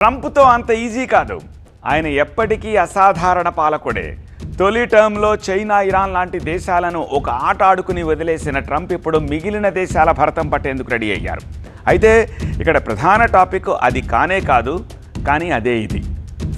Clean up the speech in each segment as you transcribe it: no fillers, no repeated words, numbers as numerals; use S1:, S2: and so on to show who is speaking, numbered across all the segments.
S1: ట్రంప్తో అంత ఈజీ కాదు. ఆయన ఎప్పటికీ అసాధారణ పాలకుడే. తొలి టర్మ్లో చైనా, ఇరాన్ లాంటి దేశాలను ఒక ఆట ఆడుకుని వదిలేసిన ట్రంప్ ఇప్పుడు మిగిలిన దేశాల భరతం పట్టేందుకు రెడీ అయ్యారు. అయితే ఇక్కడ ప్రధాన టాపిక్ అది కానే కాదు, కానీ అదే ఇది.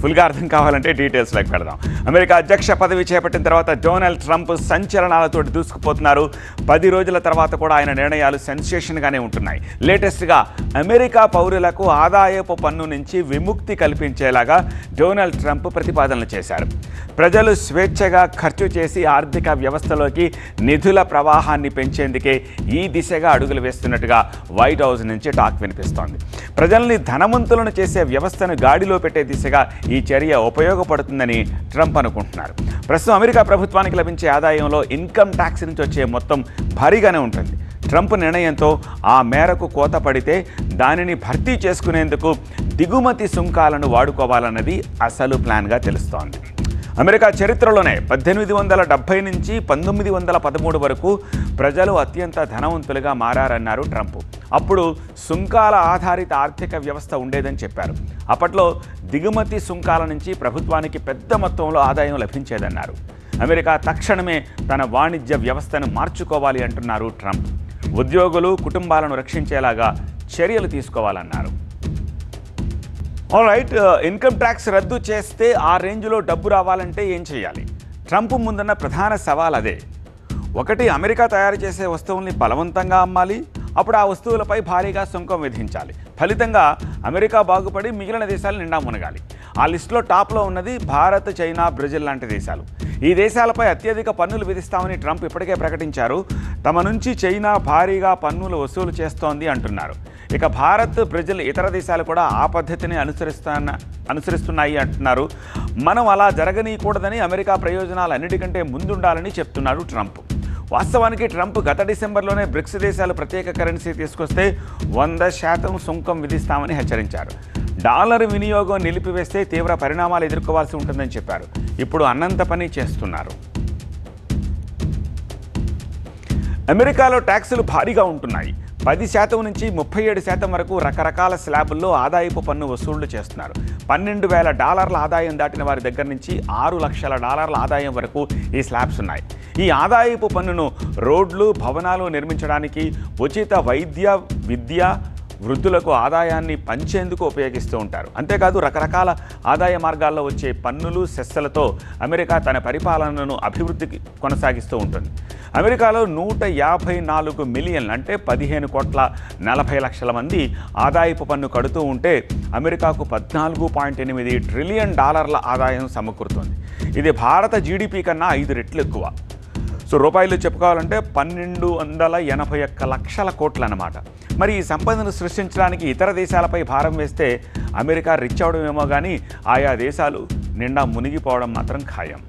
S1: ఫుల్గా అర్థం కావాలంటే డీటెయిల్స్లోకి వెళదాం. అమెరికా అధ్యక్ష పదవి చేపట్టిన తర్వాత డొనాల్డ్ ట్రంప్ సంచలనాలతో దూసుకుపోతున్నారు. 10 రోజుల తర్వాత కూడా ఆయన నిర్ణయాలు సెన్సేషన్గానే ఉంటున్నాయి. లేటెస్ట్గా అమెరికా పౌరులకు ఆదాయపు పన్ను నుంచి విముక్తి కల్పించేలాగా డొనాల్డ్ ట్రంప్ ప్రతిపాదనలు చేశారు. ప్రజలు స్వేచ్ఛగా ఖర్చు చేసి ఆర్థిక వ్యవస్థలోకి నిధుల ప్రవాహాన్ని పెంచేందుకే ఈ దిశగా అడుగులు వేస్తున్నట్టుగా వైట్ హౌస్ నుంచి టాక్ వినిపిస్తోంది. ప్రజల్ని ధనవంతులను చేసే వ్యవస్థను గాడిలో పెట్టే దిశగా ఈ చర్య ఉపయోగపడుతుందని ట్రంప్ అనుకుంటున్నారు. ప్రస్తుతం అమెరికా ప్రభుత్వానికి లభించే ఆదాయంలో ఇన్కమ్ ట్యాక్స్ నుంచి వచ్చే మొత్తం భారీగానే ఉంటుంది. ట్రంప్ నిర్ణయంతో ఆ మేరకు కోత పడితే దానిని భర్తీ చేసుకునేందుకు దిగుమతి సుంకాలను వాడుకోవాలన్నది అసలు ప్లాన్గా తెలుస్తోంది. అమెరికా చరిత్రలోనే 1870 నుంచి 1913 వరకు ప్రజలు అత్యంత ధనవంతులుగా మారారన్నారు ట్రంప్. అప్పుడు సుంకాల ఆధారిత ఆర్థిక వ్యవస్థ ఉండేదని చెప్పారు. అప్పట్లో దిగుమతి సుంకాల నుంచి ప్రభుత్వానికి పెద్ద మొత్తంలో ఆదాయం లభించేదన్నారు. అమెరికా తక్షణమే తన వాణిజ్య వ్యవస్థను మార్చుకోవాలి అంటున్నారు ట్రంప్. ఉద్యోగులు, కుటుంబాలను రక్షించేలాగా చర్యలు తీసుకోవాలన్నారు. ఆల్రైట్, ఇన్కమ్ ట్యాక్స్ రద్దు చేస్తే ఆ రేంజ్లో డబ్బు రావాలంటే ఏం చేయాలి? ట్రంప్ ముందున్న ప్రధాన సవాల్ అదే. ఒకటి, అమెరికా తయారు చేసే వస్తువుల్ని బలవంతంగా అమ్మాలి. అప్పుడు ఆ వస్తువులపై భారీగా సుంకం విధించాలి. ఫలితంగా అమెరికా బాగుపడి మిగిలిన దేశాలు నిండా మునగాలి. ఆ లిస్టులో టాప్లో ఉన్నది భారత్, చైనా, బ్రెజిల్ లాంటి దేశాలు. ఈ దేశాలపై అత్యధిక పన్నులు విధిస్తామని ట్రంప్ ఇప్పటికే ప్రకటించారు. తమ నుంచి చైనా భారీగా పన్నులు వసూలు చేస్తోంది అంటున్నారు. ఇక భారత్, బ్రెజిల్, ఇతర దేశాలు కూడా ఆ పద్ధతిని అనుసరిస్తున్నాయి అంటున్నారు. మనం అలా జరగనీయకూడదని, అమెరికా ప్రయోజనాలు అన్నిటికంటే ముందుండాలని చెప్తున్నాడు ట్రంప్. వాస్తవానికి ట్రంప్ గత డిసెంబర్లోనే బ్రిక్స్ దేశాలు ప్రత్యేక కరెన్సీ తీసుకొస్తే 100% సుంకం విధిస్తామని హెచ్చరించారు. డాలర్ వినియోగం నిలిపివేస్తే తీవ్ర పరిణామాలు ఎదుర్కోవాల్సి ఉంటుందని చెప్పారు. ఇప్పుడు అన్నంత పని చేస్తున్నారు. అమెరికాలో ట్యాక్సులు భారీగా ఉంటున్నాయి. 10% నుంచి 37% వరకు రకరకాల స్లాబుల్లో ఆదాయపు పన్ను వసూళ్లు చేస్తున్నారు. $12,000 ఆదాయం దాటిన వారి దగ్గర నుంచి $6,00,000 ఆదాయం వరకు ఈ స్లాబ్స్ ఉన్నాయి. ఈ ఆదాయపు పన్నును రోడ్లు, భవనాలు నిర్మించడానికి, ఉచిత వైద్య, విద్య, వృద్ధులకు ఆదాయాన్ని పంచేందుకు ఉపయోగిస్తూ ఉంటారు. అంతేకాదు రకరకాల ఆదాయ మార్గాల్లో వచ్చే పన్నులు, సెస్సులతో అమెరికా తన పరిపాలనను అభివృద్ధికి కొనసాగిస్తూ ఉంటుంది. అమెరికాలో 154 మిలియన్లు అంటే 15,40,00,000 మంది ఆదాయపు పన్ను కడుతూ ఉంటే అమెరికాకు $14.8 ట్రిలియన్ ఆదాయం సమకూరుతోంది. ఇది భారత జీడిపి కన్నా 5 రెట్లు ఎక్కువ. సో రూపాయలు చెప్పుకోవాలంటే 1,281 లక్షల కోట్లు అన్నమాట. మరి ఈ సంపదను సృష్టించడానికి ఇతర దేశాలపై భారం వేస్తే అమెరికా రిచ్ అవడమేమో కానీ ఆయా దేశాలు నిండా మునిగిపోవడం మాత్రం ఖాయం.